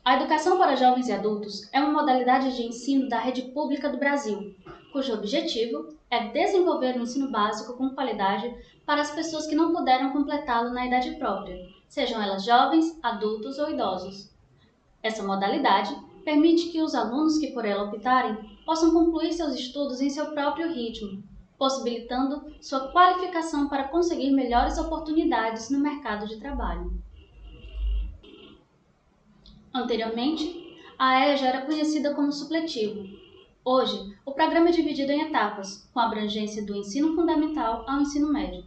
A educação para jovens e adultos é uma modalidade de ensino da rede pública do Brasil, cujo objetivo é desenvolver o ensino básico com qualidade para as pessoas que não puderam completá-lo na idade própria, sejam elas jovens, adultos ou idosos. Essa modalidade permite que os alunos que por ela optarem possam concluir seus estudos em seu próprio ritmo, possibilitando sua qualificação para conseguir melhores oportunidades no mercado de trabalho. Anteriormente, a EJA era conhecida como supletivo. Hoje, o programa é dividido em etapas, com abrangência do ensino fundamental ao ensino médio.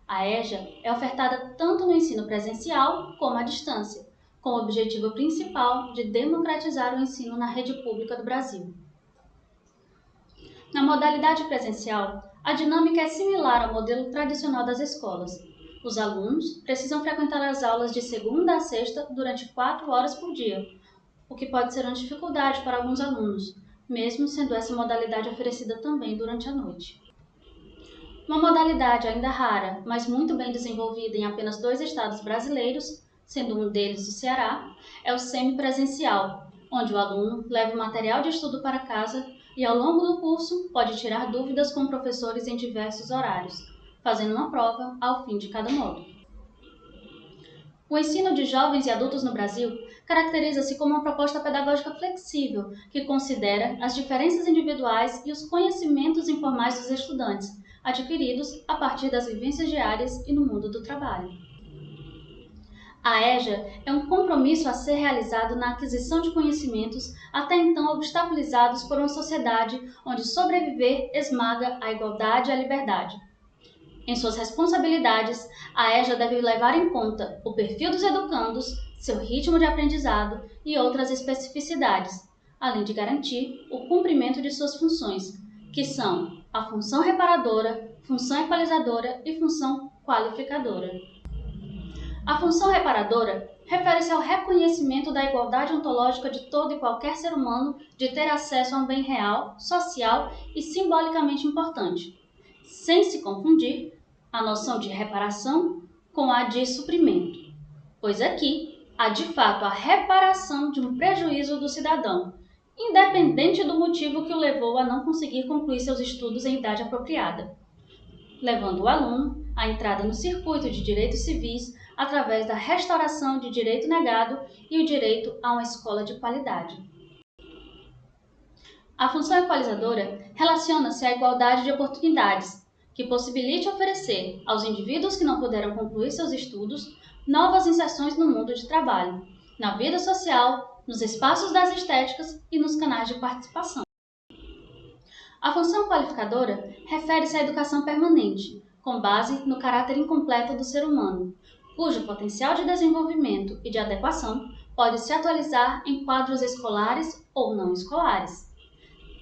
A EJA é ofertada tanto no ensino presencial como à distância, com o objetivo principal de democratizar o ensino na rede pública do Brasil. Na modalidade presencial, a dinâmica é similar ao modelo tradicional das escolas. Os alunos precisam frequentar as aulas de segunda a sexta durante 4 horas por dia, o que pode ser uma dificuldade para alguns alunos, mesmo sendo essa modalidade oferecida também durante a noite. Uma modalidade ainda rara, mas muito bem desenvolvida em apenas 2 estados brasileiros, sendo um deles o Ceará, é o semipresencial, onde o aluno leva o material de estudo para casa e ao longo do curso pode tirar dúvidas com professores em diversos horários, fazendo uma prova ao fim de cada módulo. O ensino de jovens e adultos no Brasil caracteriza-se como uma proposta pedagógica flexível que considera as diferenças individuais e os conhecimentos informais dos estudantes, adquiridos a partir das vivências diárias e no mundo do trabalho. A EJA é um compromisso a ser realizado na aquisição de conhecimentos até então obstaculizados por uma sociedade onde sobreviver esmaga a igualdade e a liberdade. Em suas responsabilidades, a EJA deve levar em conta o perfil dos educandos, seu ritmo de aprendizado e outras especificidades, além de garantir o cumprimento de suas funções, que são a função reparadora, função equalizadora e função qualificadora. A função reparadora refere-se ao reconhecimento da igualdade ontológica de todo e qualquer ser humano de ter acesso a um bem real, social e simbolicamente importante, sem se confundir a noção de reparação com a de suprimento, pois aqui há de fato a reparação de um prejuízo do cidadão, independente do motivo que o levou a não conseguir concluir seus estudos em idade apropriada, levando o aluno à entrada no circuito de direitos civis através da restauração de direito negado e o direito a uma escola de qualidade. A função equalizadora relaciona-se à igualdade de oportunidades, que possibilite oferecer aos indivíduos que não puderam concluir seus estudos novas inserções no mundo de trabalho, na vida social, nos espaços das estéticas e nos canais de participação. A função qualificadora refere-se à educação permanente, com base no caráter incompleto do ser humano, cujo potencial de desenvolvimento e de adequação pode se atualizar em quadros escolares ou não escolares.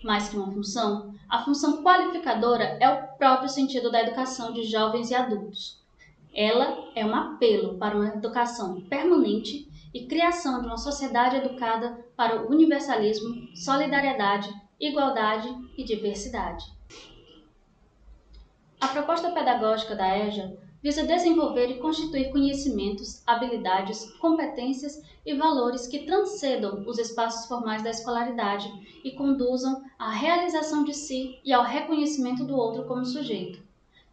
Mais que uma função, a função qualificadora é o próprio sentido da educação de jovens e adultos. Ela é um apelo para uma educação permanente e criação de uma sociedade educada para o universalismo, solidariedade, igualdade e diversidade. A proposta pedagógica da EJA visa desenvolver e constituir conhecimentos, habilidades, competências e valores que transcendam os espaços formais da escolaridade e conduzam à realização de si e ao reconhecimento do outro como sujeito.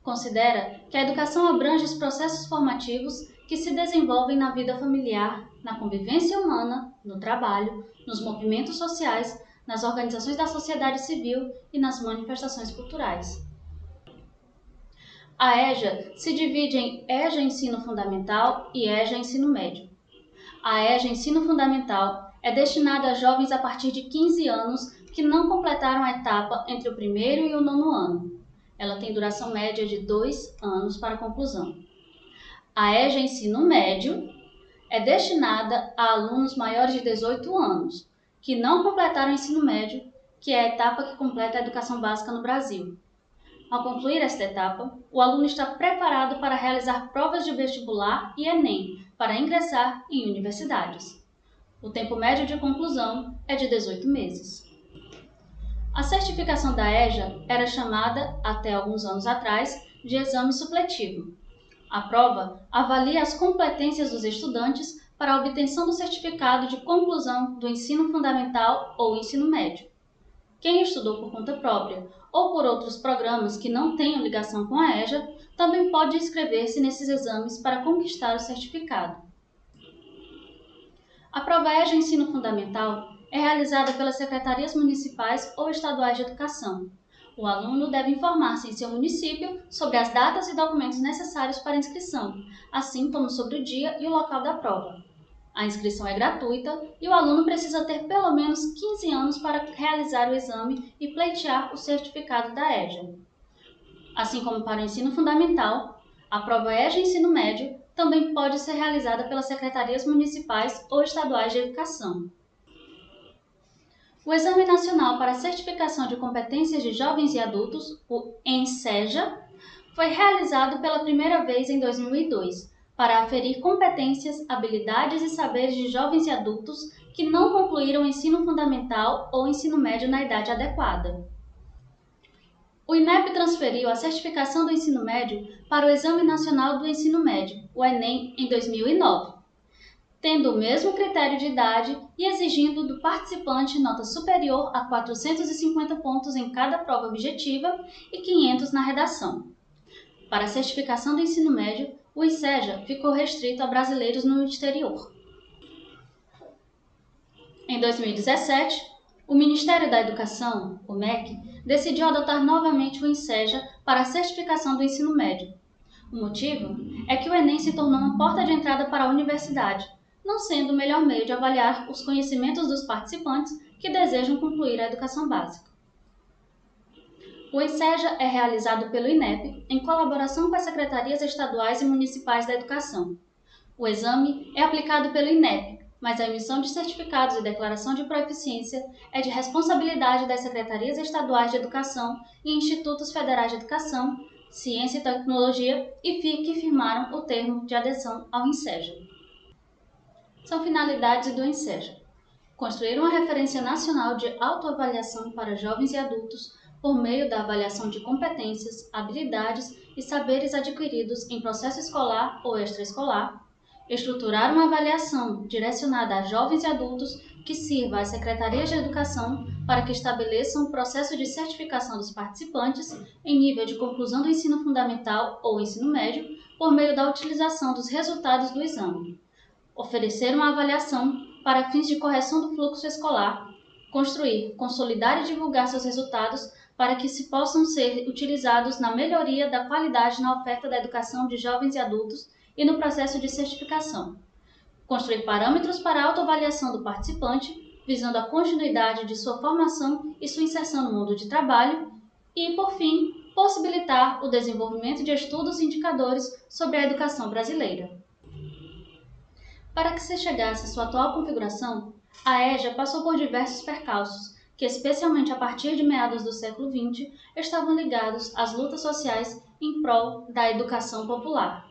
Considera que a educação abrange os processos formativos que se desenvolvem na vida familiar, na convivência humana, no trabalho, nos movimentos sociais, nas organizações da sociedade civil e nas manifestações culturais. A EJA se divide em EJA Ensino Fundamental e EJA Ensino Médio. A EJA Ensino Fundamental é destinada a jovens a partir de 15 anos que não completaram a etapa entre o primeiro e o 9º ano. Ela tem duração média de 2 anos para a conclusão. A EJA Ensino Médio é destinada a alunos maiores de 18 anos, que não completaram o ensino médio, que é a etapa que completa a educação básica no Brasil. Ao concluir esta etapa, o aluno está preparado para realizar provas de vestibular e Enem para ingressar em universidades. O tempo médio de conclusão é de 18 meses. A certificação da EJA era chamada, até alguns anos atrás, de exame supletivo. A prova avalia as competências dos estudantes para a obtenção do certificado de conclusão do ensino fundamental ou ensino médio. Quem estudou por conta própria ou por outros programas que não tenham ligação com a EJA também pode inscrever-se nesses exames para conquistar o certificado. A prova EJA Ensino Fundamental é realizada pelas secretarias municipais ou estaduais de educação. O aluno deve informar-se em seu município sobre as datas e documentos necessários para a inscrição, assim como sobre o dia e o local da prova. A inscrição é gratuita e o aluno precisa ter pelo menos 15 anos para realizar o exame e pleitear o certificado da EJA. Assim como para o ensino fundamental, a prova EJA Ensino Médio também pode ser realizada pelas secretarias municipais ou estaduais de educação. O Exame Nacional para a Certificação de Competências de Jovens e Adultos, o ENSEJA, foi realizado pela primeira vez em 2002, para aferir competências, habilidades e saberes de jovens e adultos que não concluíram o ensino fundamental ou ensino médio na idade adequada. O INEP transferiu a certificação do ensino médio para o Exame Nacional do Ensino Médio, o ENEM, em 2009. Tendo o mesmo critério de idade e exigindo do participante nota superior a 450 pontos em cada prova objetiva e 500 na redação. Para a certificação do ensino médio, o ENSEJA ficou restrito a brasileiros no exterior. Em 2017, o Ministério da Educação, o MEC, decidiu adotar novamente o ENSEJA para a certificação do ensino médio. O motivo é que o Enem se tornou uma porta de entrada para a universidade, não sendo o melhor meio de avaliar os conhecimentos dos participantes que desejam concluir a educação básica. O ENSEJA é realizado pelo INEP em colaboração com as secretarias estaduais e municipais da educação. O exame é aplicado pelo INEP, mas a emissão de certificados e declaração de proeficiência é de responsabilidade das secretarias estaduais de educação e institutos federais de educação, ciência e tecnologia e FIC que firmaram o termo de adesão ao ENSEJA. São finalidades do ENSEJA: construir uma referência nacional de autoavaliação para jovens e adultos por meio da avaliação de competências, habilidades e saberes adquiridos em processo escolar ou extraescolar, estruturar uma avaliação direcionada a jovens e adultos que sirva às secretarias de educação para que estabeleçam o processo de certificação dos participantes em nível de conclusão do ensino fundamental ou ensino médio por meio da utilização dos resultados do exame, oferecer uma avaliação para fins de correção do fluxo escolar, construir, consolidar e divulgar seus resultados para que se possam ser utilizados na melhoria da qualidade na oferta da educação de jovens e adultos e no processo de certificação, construir parâmetros para a autoavaliação do participante, visando a continuidade de sua formação e sua inserção no mundo de trabalho e, por fim, possibilitar o desenvolvimento de estudos e indicadores sobre a educação brasileira. Para que se chegasse à sua atual configuração, a EJA passou por diversos percalços, que, especialmente a partir de meados do século XX, estavam ligados às lutas sociais em prol da educação popular.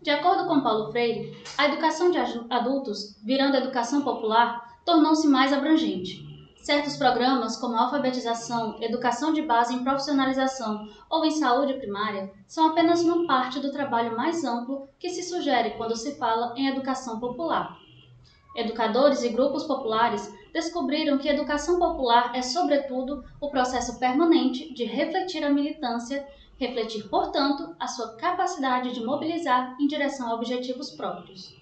De acordo com Paulo Freire, a educação de adultos, virando educação popular, tornou-se mais abrangente. Certos programas, como alfabetização, educação de base em profissionalização ou em saúde primária, são apenas uma parte do trabalho mais amplo que se sugere quando se fala em educação popular. Educadores e grupos populares descobriram que educação popular é, sobretudo, o processo permanente de refletir a militância, refletir, portanto, a sua capacidade de mobilizar em direção a objetivos próprios.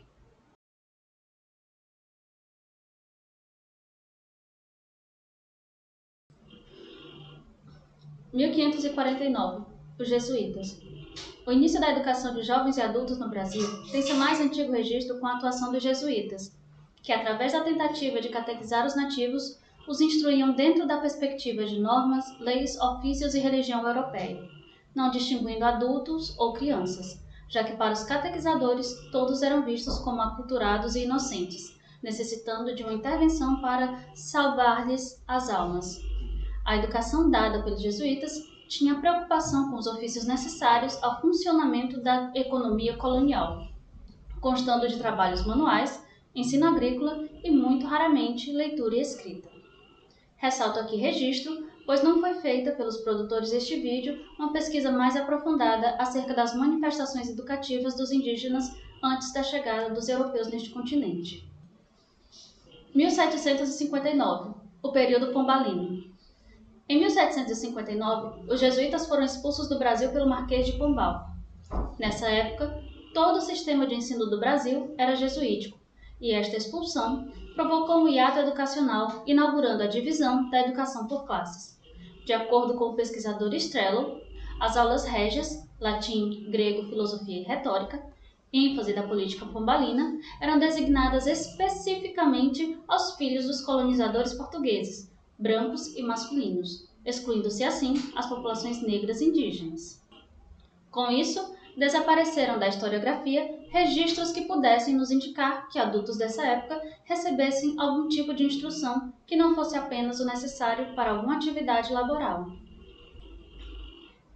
Em 1549, os jesuítas. O início da educação de jovens e adultos no Brasil tem seu mais antigo registro com a atuação dos jesuítas, que, através da tentativa de catequizar os nativos, os instruíam dentro da perspectiva de normas, leis, ofícios e religião europeia, não distinguindo adultos ou crianças, já que para os catequizadores todos eram vistos como aculturados e inocentes, necessitando de uma intervenção para salvar-lhes as almas. A educação dada pelos jesuítas tinha preocupação com os ofícios necessários ao funcionamento da economia colonial, constando de trabalhos manuais, ensino agrícola e, muito raramente, leitura e escrita. Ressalto aqui registro, pois não foi feita pelos produtores deste vídeo uma pesquisa mais aprofundada acerca das manifestações educativas dos indígenas antes da chegada dos europeus neste continente. 1759, o período pombalino. Em 1759, os jesuítas foram expulsos do Brasil pelo Marquês de Pombal. Nessa época, todo o sistema de ensino do Brasil era jesuítico, e esta expulsão provocou um hiato educacional, inaugurando a divisão da educação por classes. De acordo com o pesquisador Strello, as aulas régias, latim, grego, filosofia e retórica, ênfase da política pombalina, eram designadas especificamente aos filhos dos colonizadores portugueses, brancos e masculinos, excluindo-se assim as populações negras e indígenas. Com isso, desapareceram da historiografia registros que pudessem nos indicar que adultos dessa época recebessem algum tipo de instrução que não fosse apenas o necessário para alguma atividade laboral.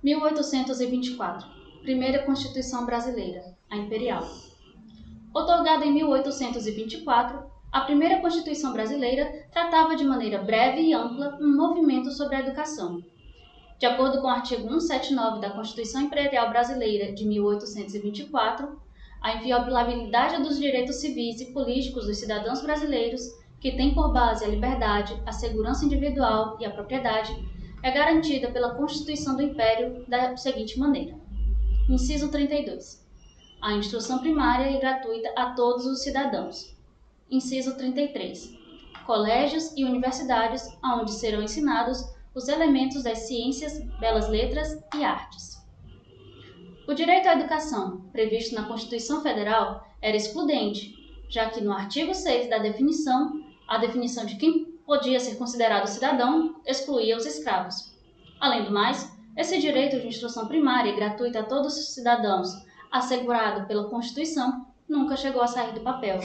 1824. Primeira Constituição Brasileira, a Imperial. Outorgada em 1824, a primeira Constituição Brasileira tratava de maneira breve e ampla um movimento sobre a educação. De acordo com o artigo 179 da Constituição Imperial Brasileira de 1824, a inviolabilidade dos direitos civis e políticos dos cidadãos brasileiros, que tem por base a liberdade, a segurança individual e a propriedade, é garantida pela Constituição do Império da seguinte maneira. Inciso 32. A instrução primária e gratuita a todos os cidadãos. Inciso 33. Colégios e universidades, onde serão ensinados os elementos das ciências, belas letras e artes. O direito à educação, previsto na Constituição Federal, era excludente, já que no artigo 6 da definição, a definição de quem podia ser considerado cidadão excluía os escravos. Além do mais, esse direito de instrução primária e gratuita a todos os cidadãos, assegurado pela Constituição, nunca chegou a sair do papel.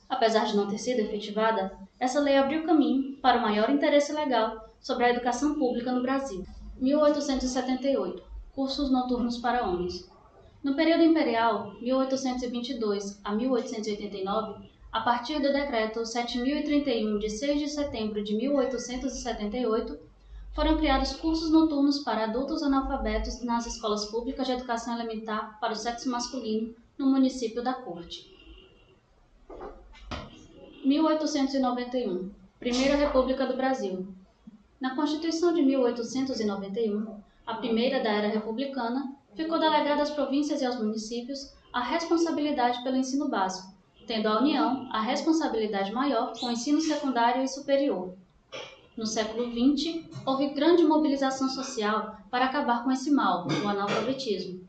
Apesar de não ter sido efetivada, essa lei abriu caminho para o maior interesse legal sobre a educação pública no Brasil. 1878. Cursos noturnos para homens. No período imperial, 1822 a 1889, a partir do Decreto 7.031, de 6 de setembro de 1878, foram criados cursos noturnos para adultos analfabetos nas escolas públicas de educação elementar para o sexo masculino no município da Corte. 1891. Primeira República do Brasil. Na Constituição de 1891, a primeira da era republicana, ficou delegada às províncias e aos municípios a responsabilidade pelo ensino básico, tendo a União a responsabilidade maior com o ensino secundário e superior. No século XX, houve grande mobilização social para acabar com esse mal, o analfabetismo.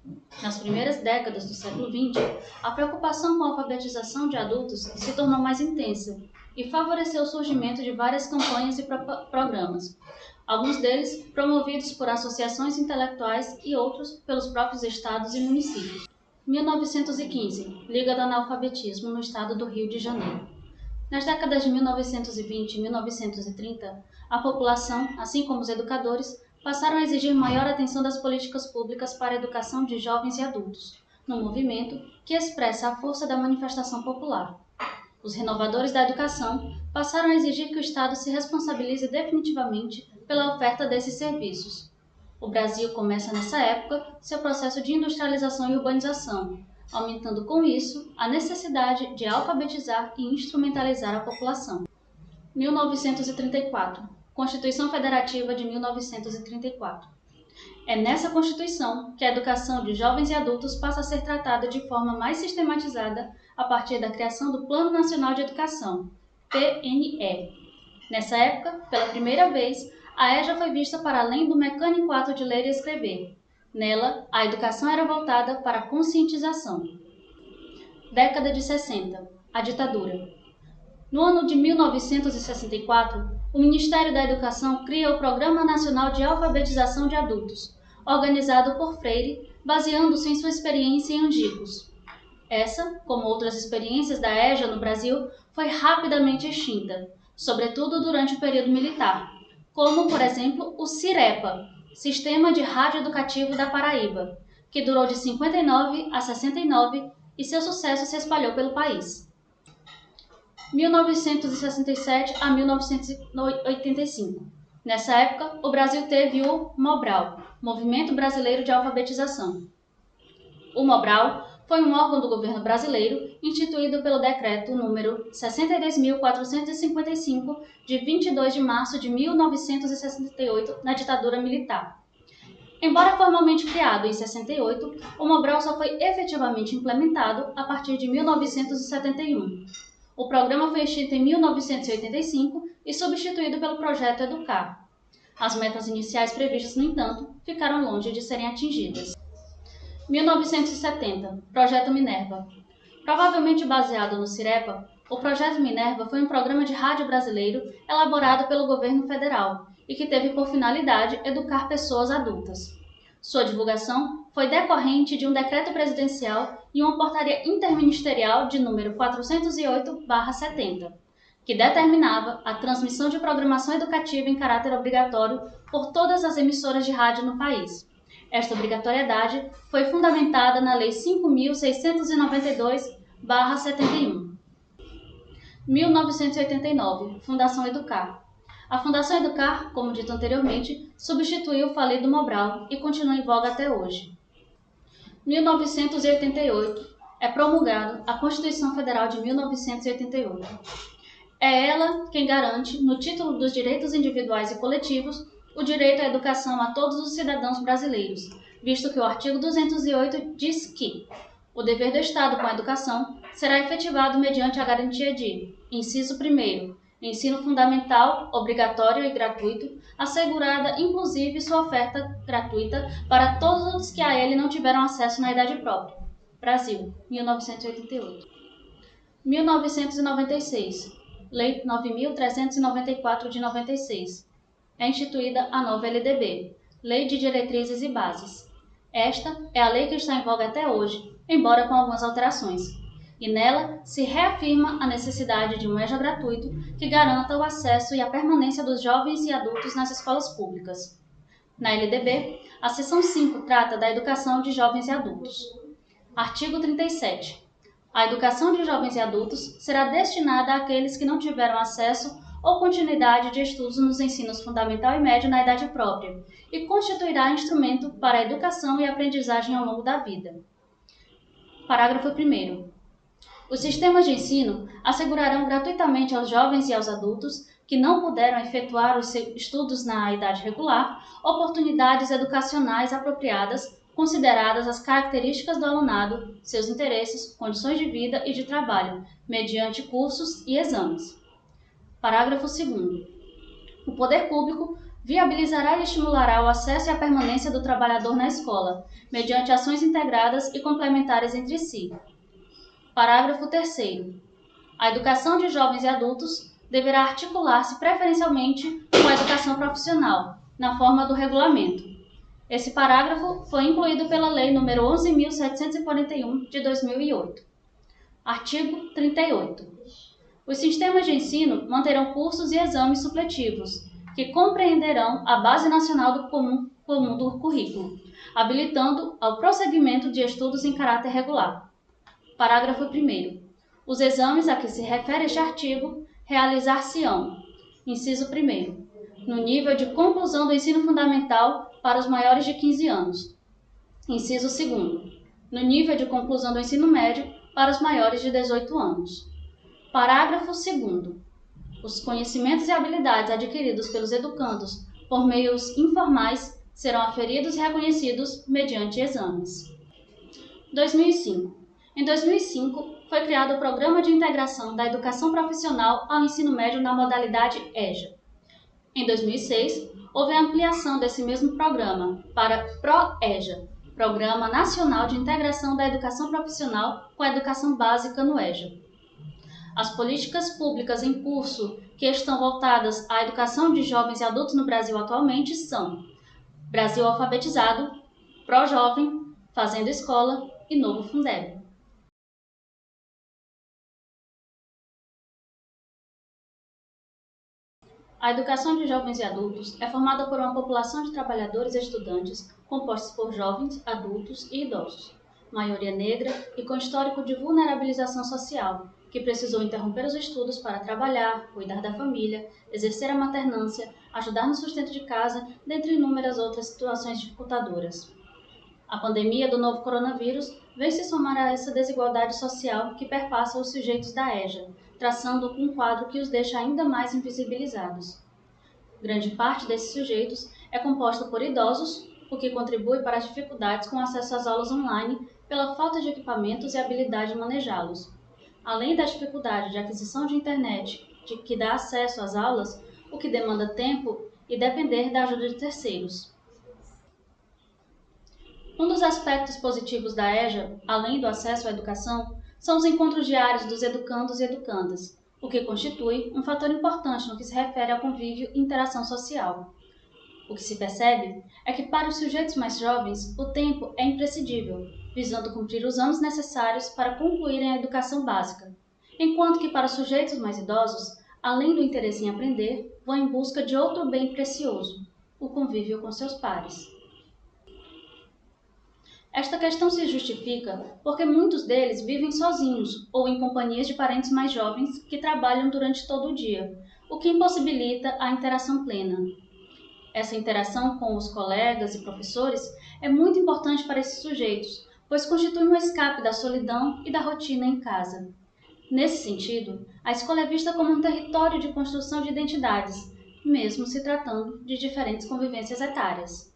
Nas primeiras décadas do século XX, a preocupação com a alfabetização de adultos se tornou mais intensa e favoreceu o surgimento de várias campanhas e programas, alguns deles promovidos por associações intelectuais e outros pelos próprios estados e municípios. 1915, Liga do Analfabetismo no estado do Rio de Janeiro. Nas décadas de 1920 e 1930, a população, assim como os educadores, passaram a exigir maior atenção das políticas públicas para a educação de jovens e adultos, num movimento que expressa a força da manifestação popular. Os renovadores da educação passaram a exigir que o Estado se responsabilize definitivamente pela oferta desses serviços. O Brasil começa nessa época seu processo de industrialização e urbanização, aumentando com isso a necessidade de alfabetizar e instrumentalizar a população. 1934. Constituição Federativa de 1934. É nessa Constituição que a educação de jovens e adultos passa a ser tratada de forma mais sistematizada a partir da criação do Plano Nacional de Educação, PNE. Nessa época, pela primeira vez, a EJA foi vista para além do mecânico ato de ler e escrever. Nela, a educação era voltada para a conscientização. Década de 60. A ditadura. No ano de 1964, o Ministério da Educação cria o Programa Nacional de Alfabetização de Adultos, organizado por Freire, baseando-se em sua experiência em Angicos. Essa, como outras experiências da EJA no Brasil, foi rapidamente extinta, sobretudo durante o período militar, como, por exemplo, o CIREPA, Sistema de Rádio Educativo da Paraíba, que durou de 59 a 69 e seu sucesso se espalhou pelo país. 1967 a 1985. Nessa época, o Brasil teve o MOBRAL, Movimento Brasileiro de Alfabetização. O MOBRAL foi um órgão do governo brasileiro instituído pelo Decreto número 62.455, de 22 de março de 1968, na ditadura militar. Embora formalmente criado em 68, o Mobral só foi efetivamente implementado a partir de 1971. O programa foi extinto em 1985 e substituído pelo Projeto Educar. As metas iniciais previstas, no entanto, ficaram longe de serem atingidas. 1970. Projeto Minerva. Provavelmente baseado no Cirepa, o Projeto Minerva foi um programa de rádio brasileiro elaborado pelo governo federal e que teve por finalidade educar pessoas adultas. Sua divulgação foi decorrente de um decreto presidencial e uma portaria interministerial de número 408/70, que determinava a transmissão de programação educativa em caráter obrigatório por todas as emissoras de rádio no país. Esta obrigatoriedade foi fundamentada na Lei 5.692/71. 1989. Fundação Educar. A Fundação Educar, como dito anteriormente, substituiu o falido Mobral e continua em voga até hoje. 1988. É promulgado a Constituição Federal de 1988. É ela quem garante, no título dos direitos individuais e coletivos, o direito à educação a todos os cidadãos brasileiros, visto que o artigo 208 diz que o dever do Estado com a educação será efetivado mediante a garantia de, inciso 1º, ensino fundamental, obrigatório e gratuito, assegurada inclusive sua oferta gratuita para todos os que a ele não tiveram acesso na idade própria. Brasil, 1988. 1996. Lei 9.394 de 96. É instituída a nova LDB, Lei de Diretrizes e Bases. Esta é a lei que está em voga até hoje, embora com algumas alterações, e nela se reafirma a necessidade de um EJA gratuito que garanta o acesso e a permanência dos jovens e adultos nas escolas públicas. Na LDB, a seção 5 trata da educação de jovens e adultos. Artigo 37. A educação de jovens e adultos será destinada àqueles que não tiveram acesso ou continuidade de estudos nos ensinos fundamental e médio na idade própria, e constituirá instrumento para a educação e aprendizagem ao longo da vida. Parágrafo 1º. Os sistemas de ensino assegurarão gratuitamente aos jovens e aos adultos que não puderam efetuar os estudos na idade regular oportunidades educacionais apropriadas, consideradas as características do alunado, seus interesses, condições de vida e de trabalho, mediante cursos e exames. Parágrafo 2º. O poder público viabilizará e estimulará o acesso e a permanência do trabalhador na escola, mediante ações integradas e complementares entre si. Parágrafo 3º. A educação de jovens e adultos deverá articular-se preferencialmente com a educação profissional, na forma do regulamento. Esse parágrafo foi incluído pela Lei nº 11.741, de 2008. Artigo 38. Os sistemas de ensino manterão cursos e exames supletivos, que compreenderão a Base Nacional do comum do Currículo, habilitando ao prosseguimento de estudos em caráter regular. Parágrafo 1º. Os exames a que se refere este artigo realizar-se-ão, inciso 1º, no nível de conclusão do ensino fundamental para os maiores de 15 anos. Inciso 2º, no nível de conclusão do ensino médio para os maiores de 18 anos. Parágrafo 2º. Os conhecimentos e habilidades adquiridos pelos educandos por meios informais serão aferidos e reconhecidos mediante exames. 2005. Em 2005, foi criado o Programa de Integração da Educação Profissional ao Ensino Médio na modalidade EJA. Em 2006, houve a ampliação desse mesmo programa para PROEJA, Programa Nacional de Integração da Educação Profissional com a Educação Básica no EJA. As políticas públicas em curso que estão voltadas à educação de jovens e adultos no Brasil atualmente são Brasil Alfabetizado, Pró-Jovem, Fazendo Escola e Novo Fundeb. A educação de jovens e adultos é formada por uma população de trabalhadores e estudantes compostos por jovens, adultos e idosos, maioria negra e com histórico de vulnerabilização social, que precisou interromper os estudos para trabalhar, cuidar da família, exercer a maternância, ajudar no sustento de casa, dentre inúmeras outras situações dificultadoras. A pandemia do novo coronavírus vem se somar a essa desigualdade social que perpassa os sujeitos da EJA, traçando um quadro que os deixa ainda mais invisibilizados. Grande parte desses sujeitos é composta por idosos, o que contribui para as dificuldades com acesso às aulas online pela falta de equipamentos e habilidade de manejá-los. Além da dificuldade de aquisição de internet, que dá acesso às aulas, o que demanda tempo e depender da ajuda de terceiros. Um dos aspectos positivos da EJA, além do acesso à educação, são os encontros diários dos educandos e educandas, o que constitui um fator importante no que se refere ao convívio e interação social. O que se percebe é que para os sujeitos mais jovens, o tempo é imprescindível, visando cumprir os anos necessários para concluírem a educação básica, enquanto que para os sujeitos mais idosos, além do interesse em aprender, vão em busca de outro bem precioso, o convívio com seus pares. Esta questão se justifica porque muitos deles vivem sozinhos ou em companhias de parentes mais jovens que trabalham durante todo o dia, o que impossibilita a interação plena. Essa interação com os colegas e professores é muito importante para esses sujeitos, pois constitui um escape da solidão e da rotina em casa. Nesse sentido, a escola é vista como um território de construção de identidades, mesmo se tratando de diferentes convivências etárias.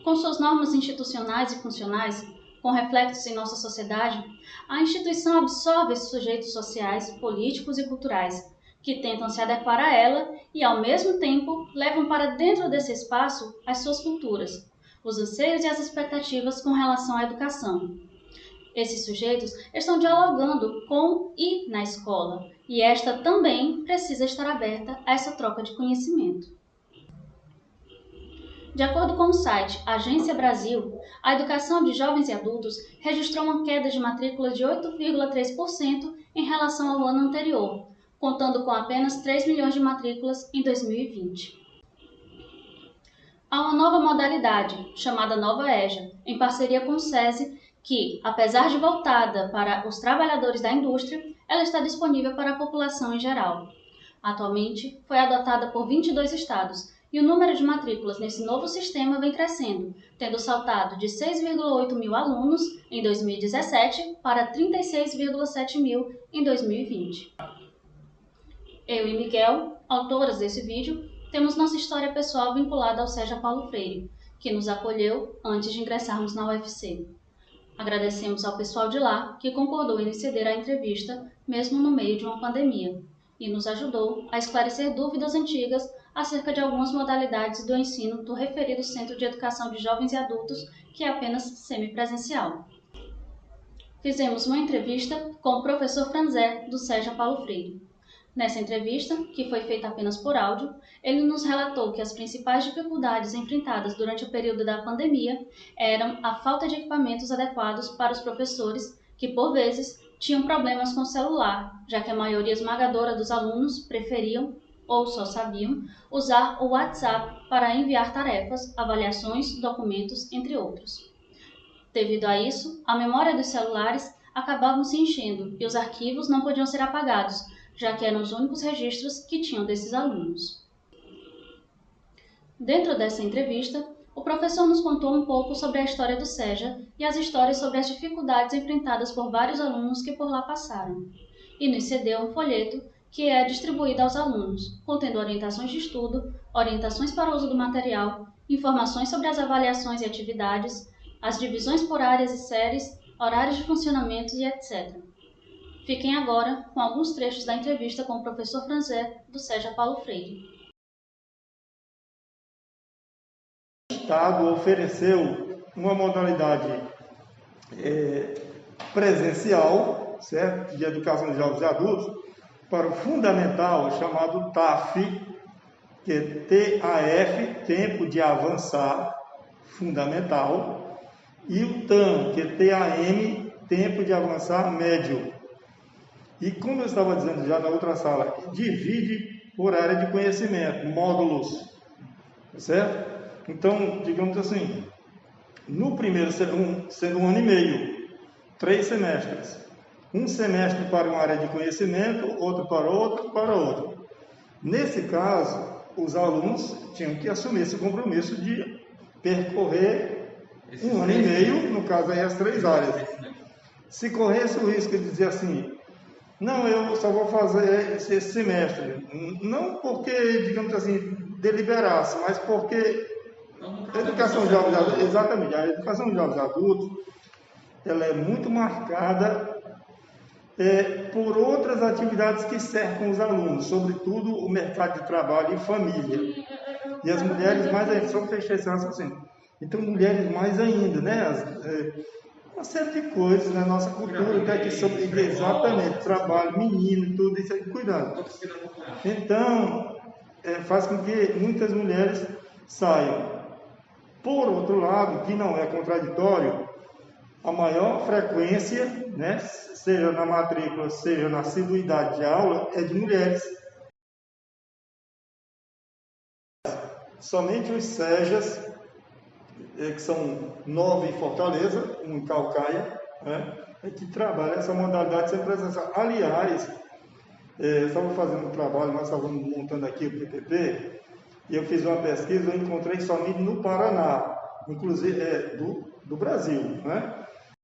Com suas normas institucionais e funcionais, com reflexos em nossa sociedade, a instituição absorve esses sujeitos sociais, políticos e culturais, que tentam se adequar a ela e, ao mesmo tempo, levam para dentro desse espaço as suas culturas, os anseios e as expectativas com relação à educação. Esses sujeitos estão dialogando com e na escola, e esta também precisa estar aberta a essa troca de conhecimento. De acordo com o site Agência Brasil, a educação de jovens e adultos registrou uma queda de matrícula de 8,3% em relação ao ano anterior, contando com apenas 3 milhões de matrículas em 2020. Há uma nova modalidade, chamada Nova EJA, em parceria com o SESI, que, apesar de voltada para os trabalhadores da indústria, ela está disponível para a população em geral. Atualmente, foi adotada por 22 estados, e o número de matrículas nesse novo sistema vem crescendo, tendo saltado de 6,8 mil alunos em 2017 para 36,7 mil em 2020. Eu e Miguel, autoras desse vídeo, temos nossa história pessoal vinculada ao SEJA Paulo Freire, que nos acolheu antes de ingressarmos na UFC. Agradecemos ao pessoal de lá que concordou em ceder a entrevista, mesmo no meio de uma pandemia, e nos ajudou a esclarecer dúvidas antigas acerca de algumas modalidades do ensino do referido Centro de Educação de Jovens e Adultos, que é apenas semipresencial. Fizemos uma entrevista com o professor Franzé, do SEJA Paulo Freire. Nessa entrevista, que foi feita apenas por áudio, ele nos relatou que as principais dificuldades enfrentadas durante o período da pandemia eram a falta de equipamentos adequados para os professores, que por vezes tinham problemas com o celular, já que a maioria esmagadora dos alunos preferiam, ou só sabiam, usar o WhatsApp para enviar tarefas, avaliações, documentos, entre outros. Devido a isso, a memória dos celulares acabava se enchendo e os arquivos não podiam ser apagados, já que eram os únicos registros que tinham desses alunos. Dentro dessa entrevista, o professor nos contou um pouco sobre a história do SEJA e as histórias sobre as dificuldades enfrentadas por vários alunos que por lá passaram, e nos cedeu um folheto que é distribuído aos alunos, contendo orientações de estudo, orientações para o uso do material, informações sobre as avaliações e atividades, as divisões por áreas e séries, horários de funcionamento e etc. Fiquem agora com alguns trechos da entrevista com o professor Franzé, do SEJA Paulo Freire. O Estado ofereceu uma modalidade presencial, certo? De educação de jovens e adultos, para o fundamental chamado TAF, que é TAF, Tempo de Avançar Fundamental, e o TAM, que é TAM, Tempo de Avançar Médio. E como eu estava dizendo já na outra sala, divide por área de conhecimento, módulos, certo? Então, digamos assim, no primeiro, sendo um ano e meio, 3 semestres. Um semestre para uma área de conhecimento, outro para outra. Nesse caso, os alunos tinham que assumir esse compromisso de percorrer Um ano e meio, no caso aí as 3 áreas. Se corresse o risco de dizer assim, não, eu só vou fazer esse semestre, não porque, digamos assim, deliberasse, mas porque a educação de jovens adultos, exatamente, a educação de jovens adultos, ela é muito marcada por outras atividades que cercam os alunos, sobretudo o mercado de trabalho e família. E as mulheres mais ainda, só fechar esse raciocínio. Então, mulheres mais ainda, né? Uma série de coisas na nossa cultura, que aqui sobre exatamente, trabalho, menino, tudo isso aí, cuidado. Então, faz com que muitas mulheres saiam. Por outro lado, que não é contraditório, a maior frequência, né, seja na matrícula, seja na assiduidade de aula, é de mulheres. Somente os SEJAs, que são 9 em Fortaleza, um em Calcaia, né, que trabalham essa modalidade sem presença. Aliás, estava fazendo um trabalho, nós estávamos montando aqui o PPP, e eu fiz uma pesquisa, eu encontrei somente no Paraná, inclusive do Brasil, né?